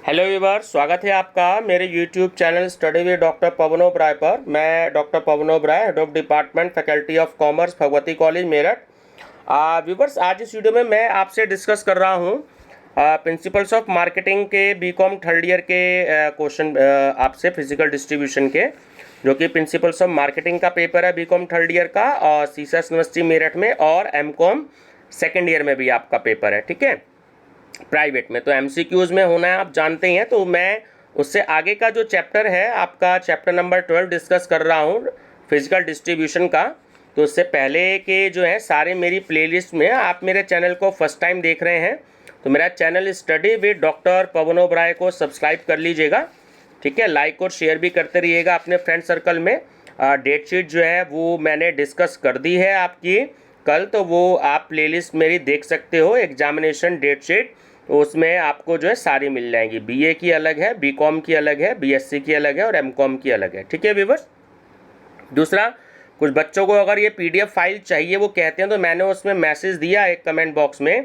Hello viewers, स्वागत है आपका मेरे YouTube channel study with doctor Pawan Oberoi पर। मैं doctor Pawan Oberoi, head of department faculty of commerce, Bhagwati college, Meerut. Viewers, आज इस वीडियो में मैं आपसे डिस्कस कर रहा हूँ प्रिंसिपल्स ऑफ मार्केटिंग के बीकॉम थर्ड ईयर के क्वेश्चन आपसे फिजिकल डिस्ट्रीब्यूशन के, जो कि प्रिंसिपल्स ऑफ मार्केटिंग का पेपर है बीकॉम थर्ड ईयर का, और सीसस यूनिवर्सिटी मेरठ में, और एमकॉम सेकेंड ईयर में भी आपका पेपर है, ठीक है, प्राइवेट में। तो एमसीक्यूज में होना है, आप जानते ही हैं। तो मैं उससे आगे का जो चैप्टर है आपका चैप्टर नंबर 12 डिस्कस कर रहा हूँ फिजिकल डिस्ट्रीब्यूशन का। तो उससे पहले के जो है सारे मेरी प्लेलिस्ट में, आप मेरे चैनल को फर्स्ट टाइम देख रहे हैं तो मेरा channel study with doctor Pawan Oberoi को सब्सक्राइब कर लीजिएगा, ठीक है। लाइक और शेयर भी करते रहिएगा अपने फ्रेंड सर्कल में। डेट शीट जो है वो मैंने डिस्कस कर दी है आपकी कल, तो वो आप प्लेलिस्ट मेरी देख सकते हो, एग्जामिनेशन डेट शीट। तो उसमें आपको जो है सारी मिल जाएंगी। बीए की अलग है, बीकॉम की अलग है, बीएससी की अलग है और एमकॉम की अलग है, ठीक है व्यूअर्स। दूसरा, कुछ बच्चों को अगर ये पीडीएफ फाइल चाहिए वो कहते हैं, तो मैंने उसमें मैसेज दिया एक कमेंट बॉक्स में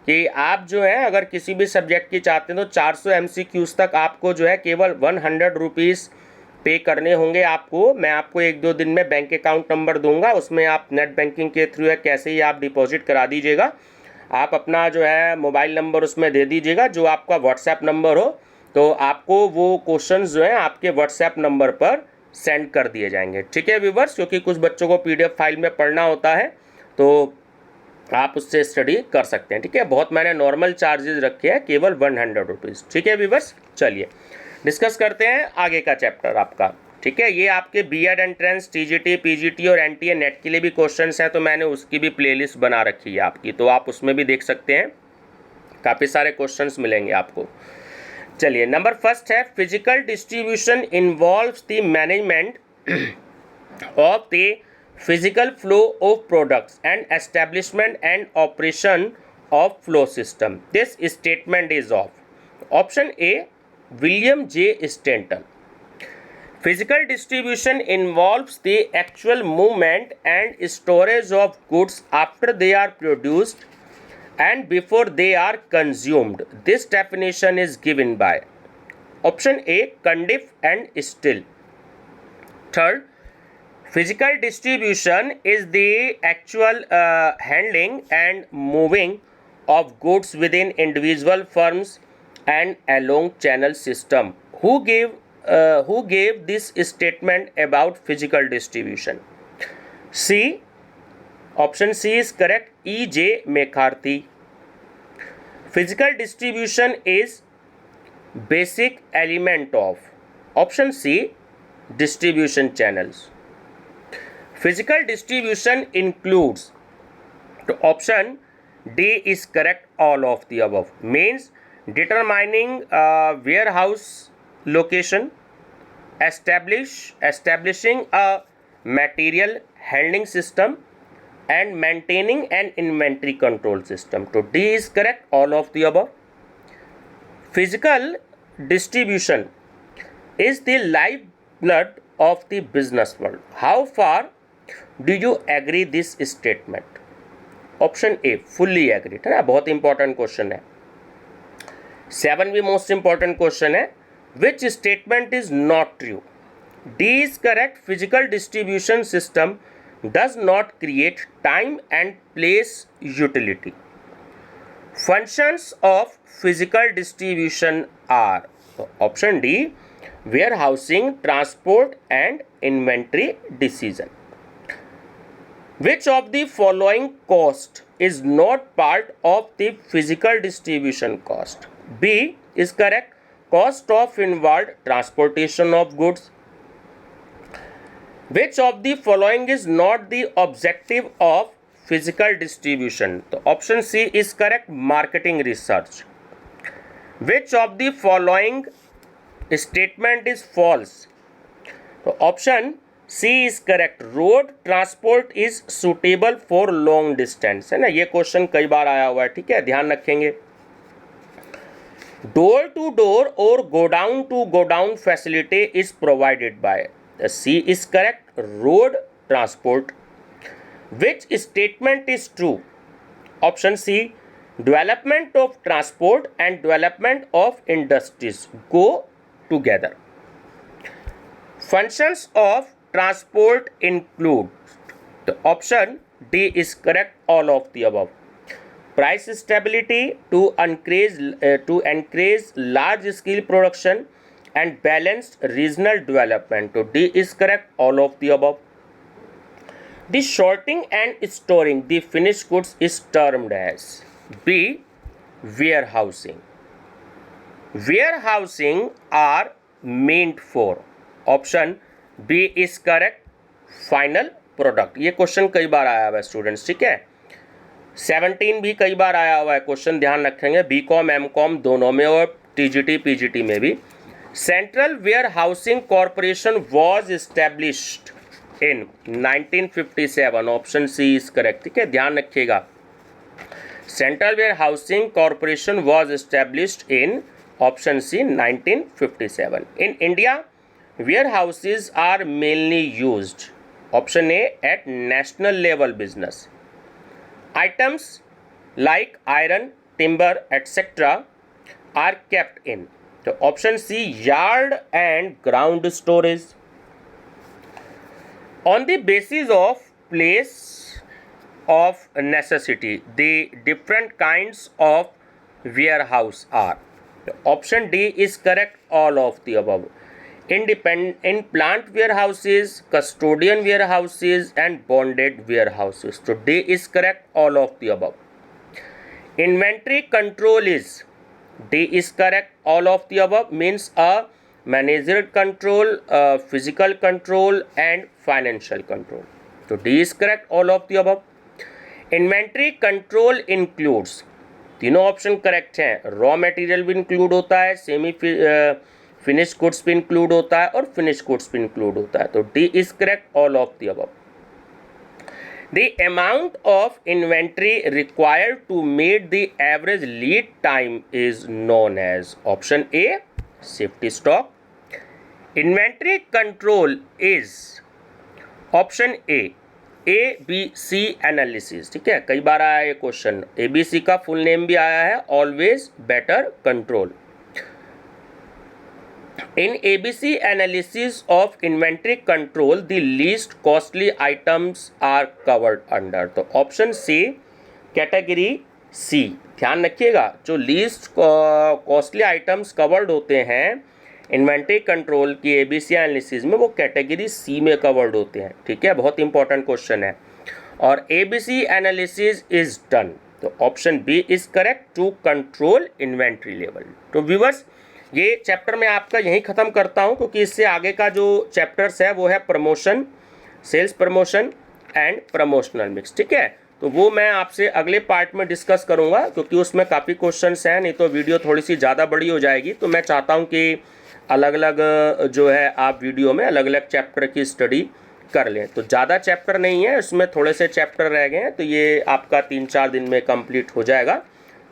कि आप जो है अगर किसी भी सब्जेक्ट की चाहते हैं तो 400 एमसीक्यूज तक आपको जो है केवल 100 रुपीज़ पे करने होंगे आपको। मैं आपको 1-2 दिन में बैंक अकाउंट नंबर दूंगा, उसमें आप नेट बैंकिंग के थ्रू है कैसे ही आप डिपॉजिट करा दीजिएगा। आप अपना जो है मोबाइल नंबर उसमें दे दीजिएगा, जो आपका व्हाट्सएप नंबर हो, तो आपको वो क्वेश्चंस जो हैं आपके व्हाट्सएप नंबर पर सेंड कर दिए जाएंगे, ठीक है व्यूवर्स। क्योंकि कुछ बच्चों को पीडीएफ फाइल में पढ़ना होता है तो आप उससे स्टडी कर सकते हैं, ठीक है। बहुत मैंने नॉर्मल चार्जेस रखे हैं, केवल 100 रुपीज़, ठीक है व्यूवर्स। चलिए डिस्कस करते हैं आगे का चैप्टर आपका, ठीक है। ये आपके बीएड एंट्रेंस, टीजीटी, पीजीटी और एनटीए नेट के लिए भी क्वेश्चंस हैं, तो मैंने उसकी भी प्लेलिस्ट बना रखी है आपकी, तो आप उसमें भी देख सकते हैं, काफ़ी सारे क्वेश्चंस मिलेंगे आपको। चलिए, नंबर फर्स्ट है physical distribution involves the management of the physical flow of products and establishment and operation of flow system. This statement is of option A, William J. Stanton. Physical distribution involves the actual movement and storage of goods after they are produced and before they are consumed. This definition is given by option A, Cundiff and Still. Third, physical distribution is the actual handling and moving of goods within individual firms and along channel system. Who gave this statement about physical distribution? C. Option C is correct. E.J. McCarthy. Physical distribution is basic element of option C, distribution channels. Physical distribution includes, to option D is correct, all of the above. Means determining warehouse location, establishing a material handling system, and maintaining an inventory control system. So D is correct, all of the above. Physical distribution is the lifeblood of the business world. How far do you agree this statement? Option A, fully agree, है ना। बहुत important question है। 7 भी most important question है। Which statement is not true? D is correct. Physical distribution system does not create time and place utility. Functions of physical distribution are, option D, warehousing, transport and inventory decision. Which of the following cost is not part of the physical distribution cost? B is correct. Cost of inward transportation of goods. Which of the following is not the objective of physical distribution? So option C is correct. Marketing research. Which of the following statement is false? So option C is correct. Road transport is suitable for long distance, है ना। ये question कई बार आया हुआ है, ठीक है, ध्यान रखेंगे। डोर टू डोर और godown to godown facility is provided by, C is correct. Road transport. Which statement is true? Option C, Development of transport and development of industries go together. Functions of transport include, the option D is correct, all of the above. Price stability to encourage large scale production and balanced regional development. So D is correct, all of the above. The sorting and storing the finished goods is termed as B. Warehousing. Warehousing are meant for, option B is correct, final product. ये question कई बार आया हुआ है students, ठीक है. 17 भी कई बार आया हुआ है क्वेश्चन, ध्यान रखेंगे, बीकॉम एमकॉम दोनों में और टीजीटी पीजीटी में भी. Central Warehousing Corporation was established in 1957, option C is correct, ठीक है, ध्यान रखिएगा. Central Warehousing Corporation was established in, option C, 1957. In India warehouses are mainly used, option A, at national level business. Items like iron, timber, etc. are kept in, so option C, yard and ground storage. On the basis of place of necessity, the different kinds of warehouse are, so option D is correct, all of the above. In plant warehouses, custodian warehouses and bonded warehouses. So D is correct, all of the above. Inventory control is, D is correct, all of the above, means a managerial control, physical control and financial control. So D is correct, all of the above. Inventory control includes, तीनों option correct हैं, raw material भी include होता है, semi finish goods भी include होता है और finish goods भी इंक्लूड होता है. तो D is correct, all of the above. The amount of inventory required to meet the average lead time is known as, option A, safety stock. Inventory control is, option A B C analysis, ठीक है, कई बार आया ये question. ABC का full name भी आया है, always better control. In ABC analysis of inventory control, the least costly items are covered under. तो ऑप्शन सी, कैटेगरी सी, ध्यान रखिएगा, जो लीस्ट कॉस्टली आइटम्स कवर्ड होते हैं इन्वेंट्री कंट्रोल की ABC एनालिसिस में, वो कैटेगरी सी में कवर्ड होते हैं, ठीक है, बहुत इंपॉर्टेंट क्वेश्चन है. और ABC एनालिसिस इज डन, तो option B is correct, to control inventory level. तो व्यूअर्स, ये चैप्टर मैं आपका यहीं ख़त्म करता हूं, क्योंकि इससे आगे का जो चैप्टर्स है वो है promotion, sales promotion and promotional mix, ठीक है. तो वो मैं आपसे अगले पार्ट में डिस्कस करूंगा, क्योंकि उसमें काफ़ी क्वेश्चंस हैं, नहीं तो वीडियो थोड़ी सी ज़्यादा बड़ी हो जाएगी. तो मैं चाहता हूं कि अलग अलग जो है आप वीडियो में अलग अलग चैप्टर की स्टडी कर लें. तो ज़्यादा चैप्टर नहीं है, इसमें थोड़े से चैप्टर रह गए हैं, तो ये आपका 3-4 दिन में कंप्लीट हो जाएगा,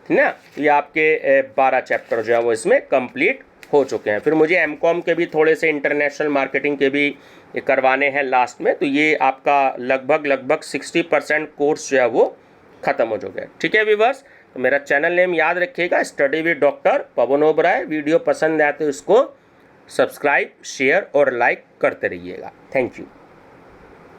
ठीक ना. ये आपके 12 चैप्टर जो है वो इसमें कंप्लीट हो चुके हैं. फिर मुझे एमकॉम के भी थोड़े से इंटरनेशनल मार्केटिंग के भी करवाने हैं लास्ट में, तो ये आपका लगभग 60% कोर्स जो है वो ख़त्म हो चुका है, ठीक है व्यूअर्स. तो मेरा चैनल नेम याद रखिएगा, study with doctor Pawan Oberoi. Video पसंद आए तो इसको सब्सक्राइब, शेयर और लाइक करते रहिएगा. Thank you.